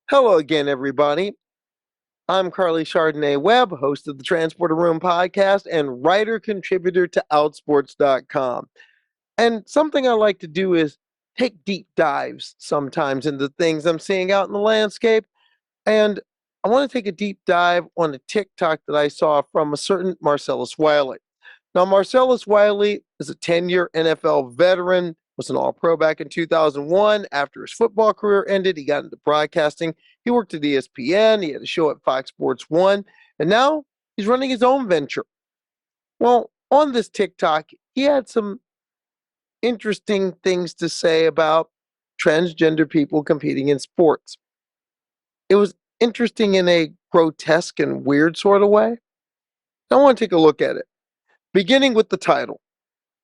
Hello again, everybody. I'm Karleigh Webb, host of the Transporter Room podcast and writer contributor to Outsports.com. And something I like to do is take deep dives sometimes into things I'm seeing out in the landscape. And I want to take a deep dive on a TikTok that I saw from a certain Marcellus Wiley. Now, Marcellus Wiley is a 10-year NFL veteran, was an All-Pro back in 2001. After his football career ended, he got into broadcasting. He worked at ESPN. He had a show at Fox Sports 1. And now he's running his own venture. Well, on this TikTok, he had some interesting things to say about transgender people competing in sports. It was interesting in a grotesque and weird sort of way. I want to take a look at it. Beginning with the title,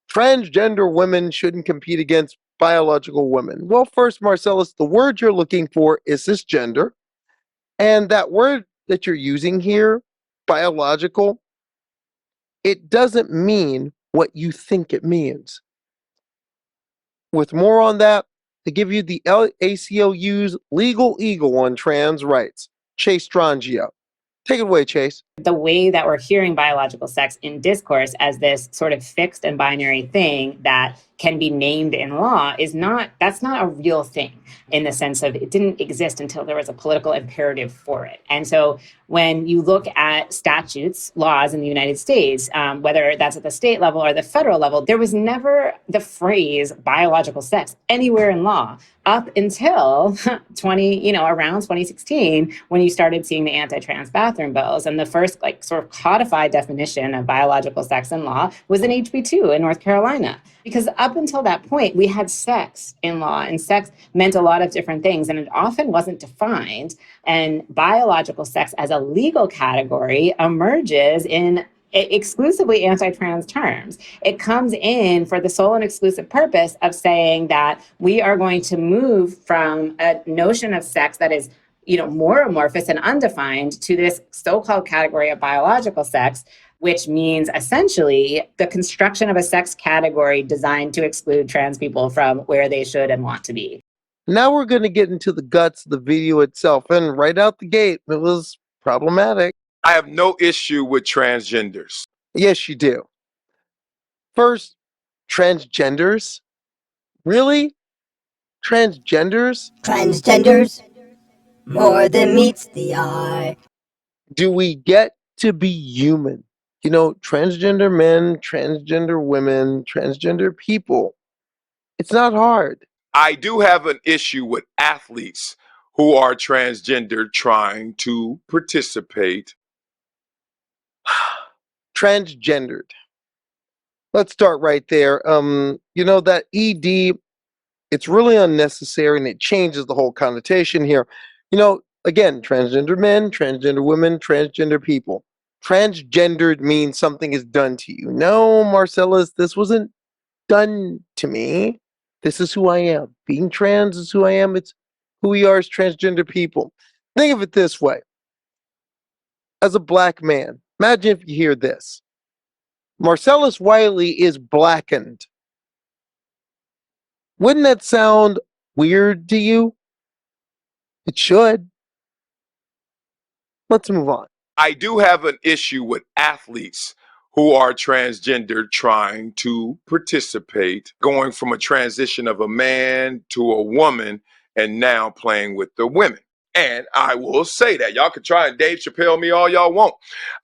Transgender Women Shouldn't Compete Against Biological Women. Well, first, Marcellus, the word you're looking for is cisgender. And that word that you're using here, biological, it doesn't mean what you think it means. With more on that, to give you the ACLU's legal eagle on trans rights, Chase Strangio. Take it away, Chase. The way that we're hearing biological sex in discourse as this sort of fixed and binary thing that can be named in law that's not a real thing, in the sense of it didn't exist until there was a political imperative for it. And so when you look at statutes, laws in the United States, whether that's at the state level or the federal level, there was never the phrase biological sex anywhere in law up until around 2016, when you started seeing the anti-trans bathroom bills. And the first sort of codified definition of biological sex in law was in HB 2 in North Carolina. Because up until that point, we had sex in law, and sex meant a lot of different things, and it often wasn't defined. And biological sex as a legal category emerges in exclusively anti-trans terms. It comes in for the sole and exclusive purpose of saying that we are going to move from a notion of sex that is more amorphous and undefined to this so-called category of biological sex, which means essentially the construction of a sex category designed to exclude trans people from where they should and want to be. Now we're going to get into the guts of the video itself, and right out the gate, it was problematic. I have no issue with transgenders. Yes, you do. First, transgenders? Really? Transgenders? Transgenders? More than meets the eye. Do we get to be human? Transgender men, transgender women, transgender people. It's not hard. I do have an issue with athletes who are transgender trying to participate. Transgendered. Let's start right there. That ED, it's really unnecessary, and it changes the whole connotation here. Again, transgender men, transgender women, transgender people. Transgendered means something is done to you. No, Marcellus, this wasn't done to me. This is who I am. Being trans is who I am. It's who we are as transgender people. Think of it this way. As a black man, imagine if you hear this. Marcellus Wiley is blackened. Wouldn't that sound weird to you? It should. Let's move on. I do have an issue with athletes who are transgender trying to participate, going from a transition of a man to a woman and now playing with the women. And I will say that. Y'all can try and Dave Chappelle me all y'all want.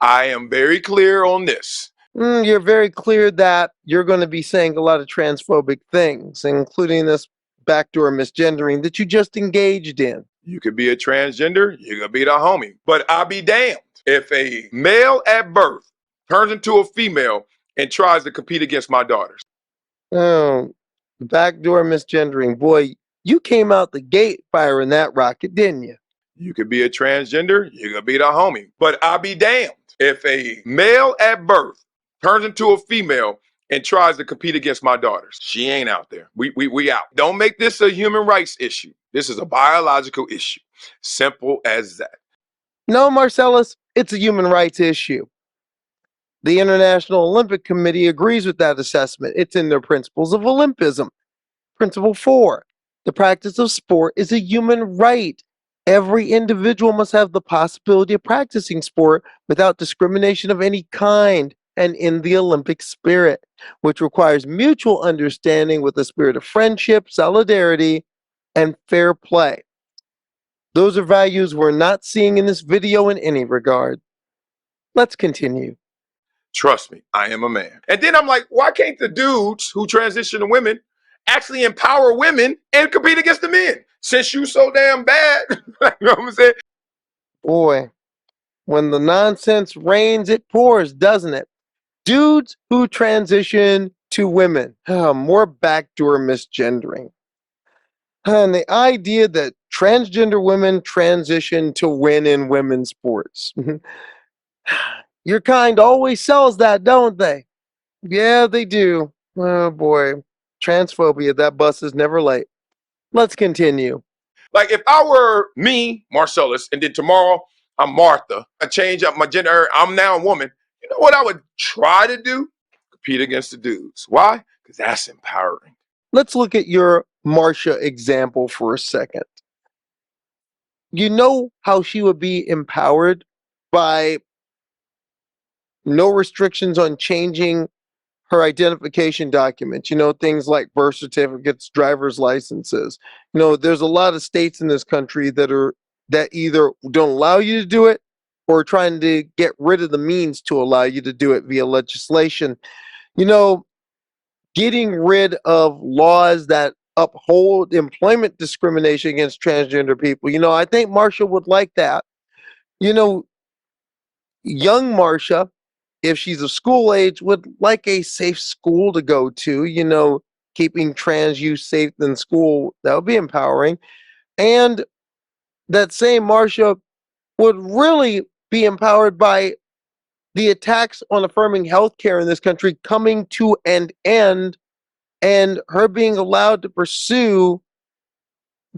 I am very clear on this. You're very clear that you're going to be saying a lot of transphobic things, including this backdoor misgendering that you just engaged in. You could be a transgender, you could be the homie. But I'll be damned if a male at birth turns into a female and tries to compete against my daughters. Oh, backdoor misgendering. Boy, you came out the gate firing that rocket, didn't you? You could be a transgender, you could be the homie. But I'll be damned if a male at birth turns into a female and tries to compete against my daughters. She ain't out there. We out. Don't make this a human rights issue. This is a biological issue. Simple as that. No, Marcellus, it's a human rights issue. The International Olympic Committee agrees with that assessment. It's in their principles of Olympism. Principle 4, the practice of sport is a human right. Every individual must have the possibility of practicing sport without discrimination of any kind and in the Olympic spirit, which requires mutual understanding with a spirit of friendship, solidarity, and fair play. Those are values we're not seeing in this video in any regard. Let's continue. Trust me, I am a man. And then I'm like, why can't the dudes who transition to women actually empower women and compete against the men? Since you so damn bad, you know what I'm saying? Boy, when the nonsense rains, it pours, doesn't it? Dudes who transition to women, more backdoor misgendering. And the idea that transgender women transition to win in women's sports. Your kind always sells that, don't they? Yeah, they do. Oh boy. Transphobia, that bus is never late. Let's continue. Like if I were me, Marcellus, and then tomorrow I'm Martha, I change up my gender, I'm now a woman. You know what I would try to do? Compete against the dudes. Why? Because that's empowering. Let's look at your Marcia example for a second. You know how she would be empowered by no restrictions on changing her identification documents, things like birth certificates, driver's licenses. There's a lot of states in this country that either don't allow you to do it or trying to get rid of the means to allow you to do it via legislation. Getting rid of laws that uphold employment discrimination against transgender people. I think Marcia would like that. Young Marcia, if she's of school age, would like a safe school to go to, keeping trans youth safe in school. That would be empowering. And that same Marcia would really be empowered by the attacks on affirming healthcare in this country coming to an end and her being allowed to pursue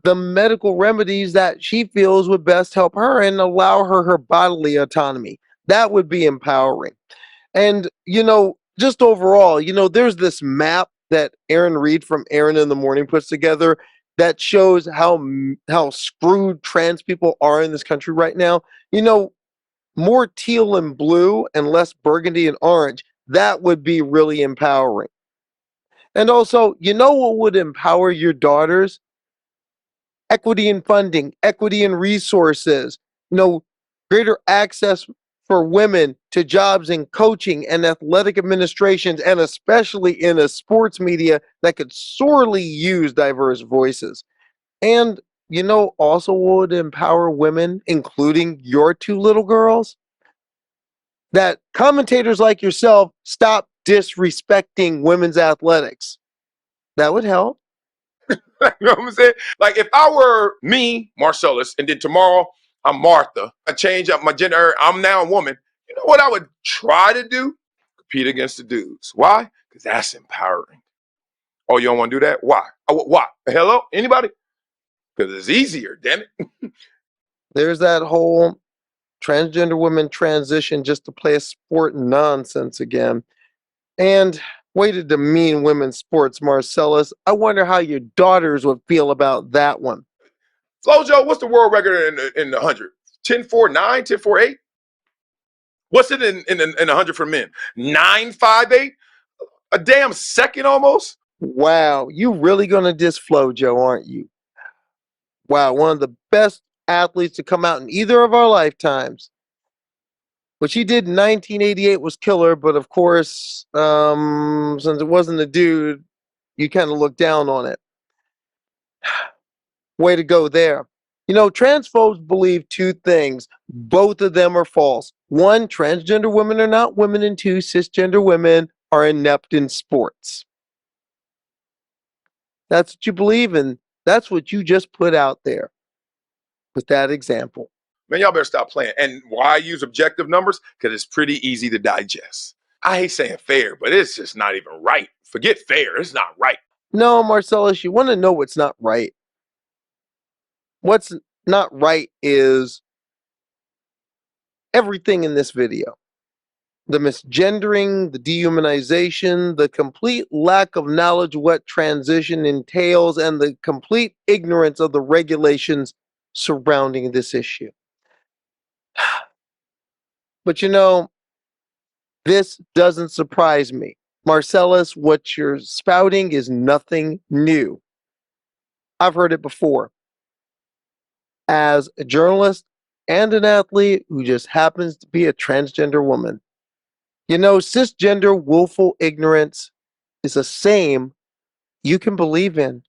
the medical remedies that she feels would best help her and allow her bodily autonomy. That would be empowering. And, just overall, there's this map that Aaron Reed from Aaron in the Morning puts together that shows how screwed trans people are in this country right now. More teal and blue and less burgundy and orange. That would be really empowering. And also, what would empower your daughters? Equity in funding, equity in resources, greater access for women to jobs in coaching and athletic administrations, and especially in a sports media that could sorely use diverse voices. And, also would empower women, including your two little girls, that commentators like yourself stop disrespecting women's athletics. That would help. You know what I'm saying? Like if I were me, Marcellus, and then tomorrow I'm Martha, I change up my gender, I'm now a woman. You know what I would try to do? Compete against the dudes. Why? Because that's empowering. Oh, you don't want to do that? Why? Why? Hello? Anybody? Because it's easier, damn it. There's that whole transgender women transition just to play a sport nonsense again. And way to demean women's sports, Marcellus. I wonder how your daughters would feel about that one. Flojo, what's the world record in the 100? 10.49, 10.48? What's it in 100 for men? 9.58? A damn second almost? Wow, you really gonna diss Flojo, aren't you? Wow, one of the best athletes to come out in either of our lifetimes. What she did in 1988 was killer, but of course, since it wasn't a dude, you kind of look down on it. Way to go there. Transphobes believe two things. Both of them are false. One, transgender women are not women, and two, cisgender women are inept in sports. That's what you believe, and that's what you just put out there with that example. Man, y'all better stop playing. And why I use objective numbers? Because it's pretty easy to digest. I hate saying fair, but it's just not even right. Forget fair. It's not right. No, Marcellus, you want to know what's not right. What's not right is everything in this video. The misgendering, the dehumanization, the complete lack of knowledge of what transition entails, and the complete ignorance of the regulations surrounding this issue. But you know, this doesn't surprise me. Marcellus, what you're spouting is nothing new. I've heard it before. As a journalist and an athlete who just happens to be a transgender woman. You know, cisgender willful ignorance is a same you can believe in